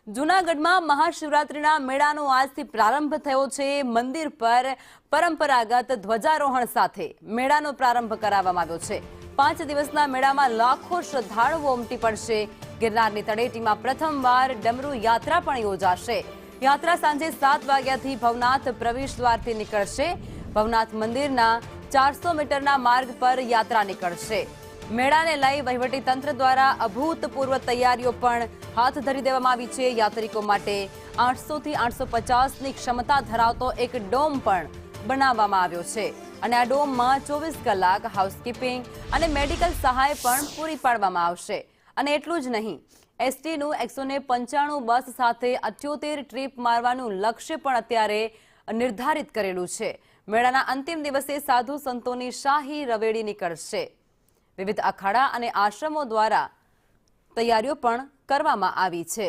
જૂનાગઢમાં મહાશિવરાત્રીના મેળાનો આજથી પ્રારંભ થયો છે। મંદિર પર પરંપરાગત ધ્વજારોહણ સાથે મેળાનો પ્રારંભ કરાવવામાં આવ્યો છે। 5 દિવસના મેળામાં લાખો શ્રદ્ધાળુઓ ઉમટી પડશે। ગિરનારની તળેટીમાં પ્રથમવાર ડમરૂ યાત્રા પણ યોજાશે। યાત્રા સાંજે 7 વાગ્યાથી ભવનાથ પ્રવેશ દ્વારથી નીકળશે। ભવનાથ મંદિરના 400 મીટરના માર્ગ પર યાત્રા નીકળશે। મેળાને લઈ વહીવટીતંત્ર દ્વારા અભૂતપૂર્વ તૈયારીઓ પણ હાથ ધરી દેવામાં આવી છે। યાત્રિકો માટે 800 થી 850ની ક્ષમતા ધરાવતો એક ડોમ પણ બનાવવામાં આવ્યો છે અને આ ડોમમાં 24 કલાક હાઉસકીપિંગ અને મેડિકલ સહાય પણ પૂરી પાડવામાં આવશે। અને એટલું જ નહીં, એસટીનું 195 બસ સાથે 78 ટ્રીપ મારવાનું લક્ષ્ય પણ અત્યારે નિર્ધારિત કરેલું છે। મેળાના અંતિમ દિવસે સાધુ સંતોની શાહી રવેડી નીકળશે। વિવિધ અખાડા અને આશ્રમો દ્વારા તૈયારીઓ પણ કરવામાં આવી છે।